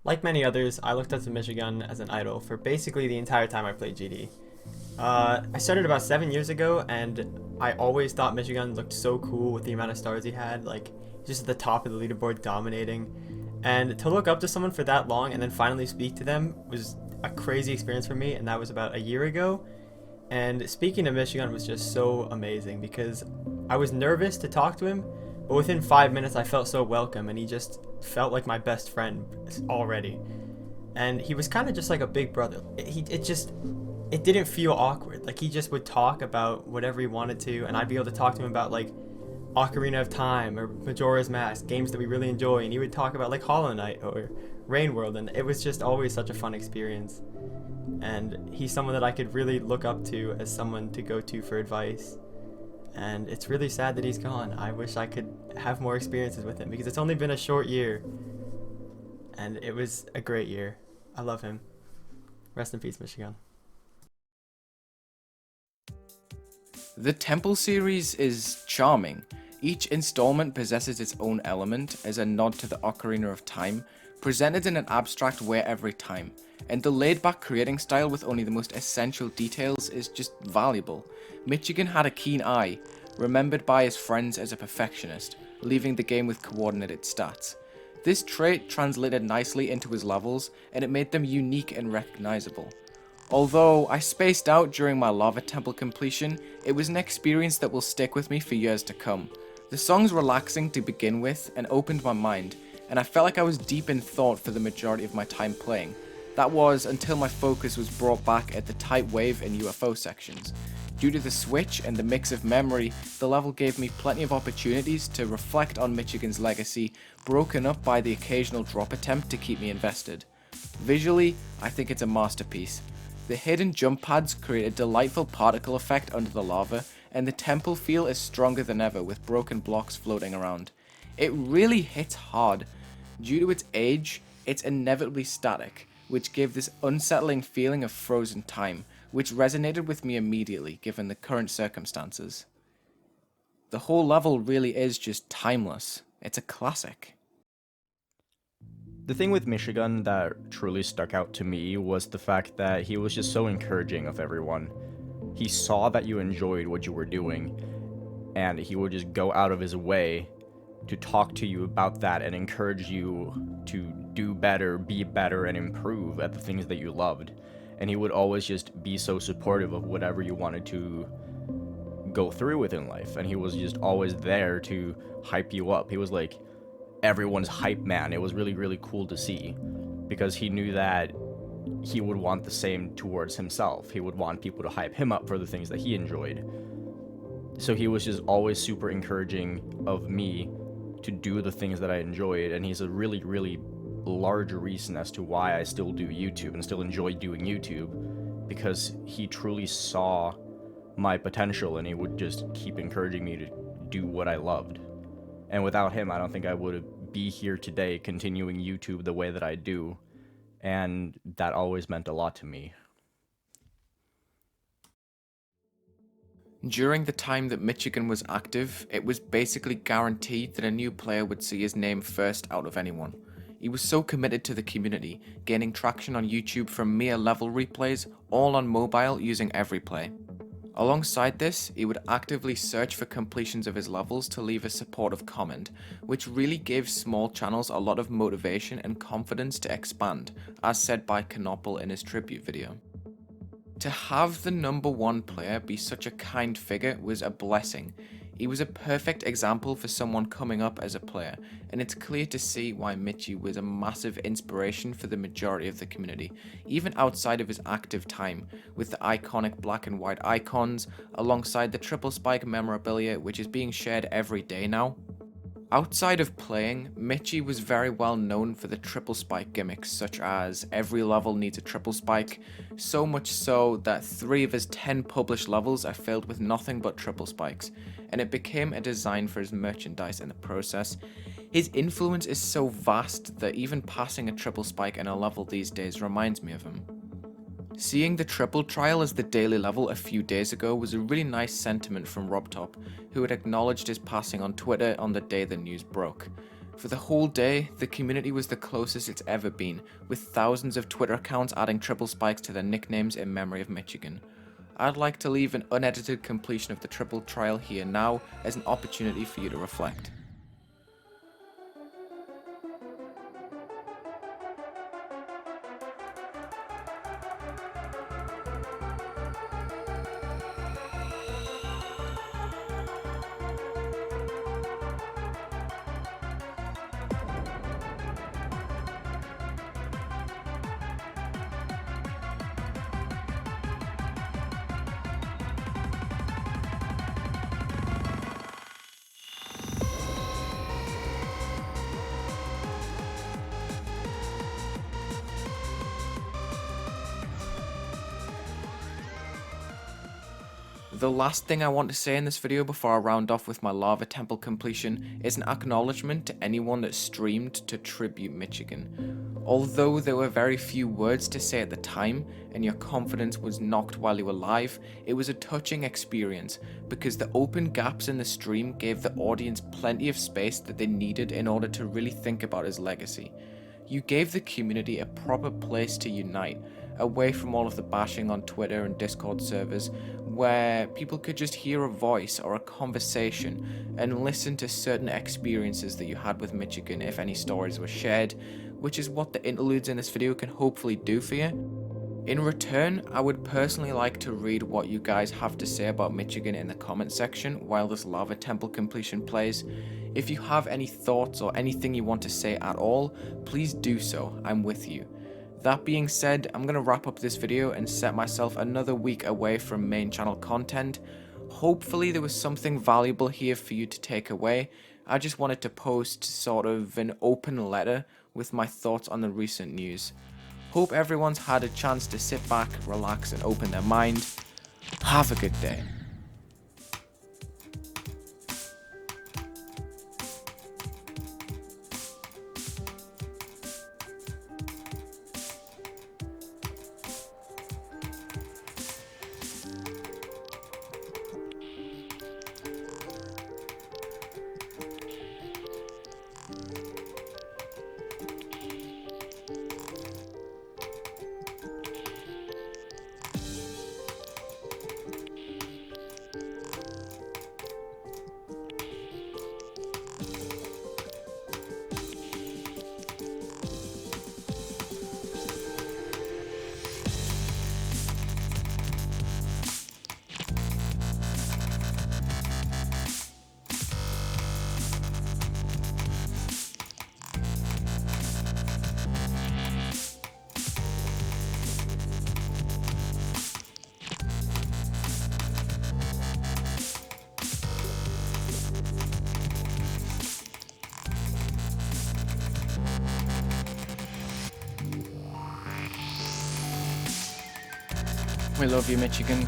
Like many others, I looked up to Michigan as an idol for basically the entire time I played GD. I started about 7 years ago, and I always thought Michigan looked so cool with the amount of stars he had, like just at the top of the leaderboard dominating. And to look up to someone for that long and then finally speak to them was a crazy experience for me, and that was about a year ago. And speaking to Michigan was just so amazing because I was nervous to talk to him, but within 5 minutes I felt so welcome, and he just felt like my best friend already. And he was kind of just like a big brother. It didn't feel awkward. Like he just would talk about whatever he wanted to, and I'd be able to talk to him about like Ocarina of Time or Majora's Mask, games that we really enjoy, and he would talk about like Hollow Knight or Rain World, and it was just always such a fun experience. And he's someone that I could really look up to as someone to go to for advice. And it's really sad that he's gone. I wish I could have more experiences with him because it's only been a short year, and it was a great year. I love him. Rest in peace, Michigan. The Temple series is charming. Each installment possesses its own element as a nod to the Ocarina of Time, presented in an abstract way every time, and the laid-back creating style with only the most essential details is just valuable. Michigan had a keen eye, remembered by his friends as a perfectionist, leaving the game with coordinated stats. This trait translated nicely into his levels, and it made them unique and recognizable. Although I spaced out during my Lava Temple completion, it was an experience that will stick with me for years to come. The song's relaxing to begin with and opened my mind, and I felt like I was deep in thought for the majority of my time playing. That was until my focus was brought back at the tight wave and UFO sections. Due to the switch and the mix of memory, the level gave me plenty of opportunities to reflect on Michigan's legacy, broken up by the occasional drop attempt to keep me invested. Visually, I think it's a masterpiece. The hidden jump pads create a delightful particle effect under the lava, and the temple feel is stronger than ever with broken blocks floating around. It really hits hard. Due to its age, it's inevitably static, which gave this unsettling feeling of frozen time, which resonated with me immediately given the current circumstances. The whole level really is just timeless. It's a classic. The thing with Michigan that truly stuck out to me was the fact that he was just so encouraging of everyone. He saw that you enjoyed what you were doing, and he would just go out of his way to talk to you about that and encourage you to do better, be better, and improve at the things that you loved. And he would always just be so supportive of whatever you wanted to go through with in life, and he was just always there to hype you up. He was like everyone's hype man. It was really, really cool to see because he knew that he would want the same towards himself. He would want people to hype him up for the things that he enjoyed. So he was just always super encouraging of me to do the things that I enjoyed, and he's a really, really large reason as to why I still do YouTube and still enjoy doing YouTube, because he truly saw my potential and he would just keep encouraging me to do what I loved. And without him, I don't think I would be here today continuing YouTube the way that I do. And that always meant a lot to me. During the time that Michigan was active, it was basically guaranteed that a new player would see his name first out of anyone. He was so committed to the community, gaining traction on YouTube from mere level replays, all on mobile using every play. Alongside this, he would actively search for completions of his levels to leave a supportive comment, which really gave small channels a lot of motivation and confidence to expand, as said by Knoppel in his tribute video. To have the number one player be such a kind figure was a blessing. He was a perfect example for someone coming up as a player, and it's clear to see why Michi was a massive inspiration for the majority of the community, even outside of his active time, with the iconic black and white icons, alongside the triple spike memorabilia which is being shared every day now. Outside of playing, Michi was very well known for the triple spike gimmicks, such as every level needs a triple spike, so much so that 3 of his 10 published levels are filled with nothing but triple spikes, and it became a design for his merchandise in the process. His influence is so vast that even passing a triple spike in a level these days reminds me of him. Seeing the triple trial as the daily level a few days ago was a really nice sentiment from RobTop, who had acknowledged his passing on Twitter on the day the news broke. For the whole day, the community was the closest it's ever been, with thousands of Twitter accounts adding triple spikes to their nicknames in memory of Michigan. I'd like to leave an unedited completion of the triple trial here now as an opportunity for you to reflect. The last thing I want to say in this video before I round off with my lava temple completion is an acknowledgement to anyone that streamed to tribute Michigan. Although there were very few words to say at the time and your confidence was knocked while you were live, it was a touching experience because the open gaps in the stream gave the audience plenty of space that they needed in order to really think about his legacy. You gave the community a proper place to unite, away from all of the bashing on Twitter and Discord servers, where people could just hear a voice or a conversation and listen to certain experiences that you had with Michigan if any stories were shared, which is what the interludes in this video can hopefully do for you. In return, I would personally like to read what you guys have to say about Michigan in the comment section while this lava temple completion plays. If you have any thoughts or anything you want to say at all, please do so, I'm with you. That being said, I'm going to wrap up this video and set myself another week away from main channel content. Hopefully there was something valuable here for you to take away. I just wanted to post sort of an open letter with my thoughts on the recent news. Hope everyone's had a chance to sit back, relax and open their mind. Have a good day. We love you, Michigan.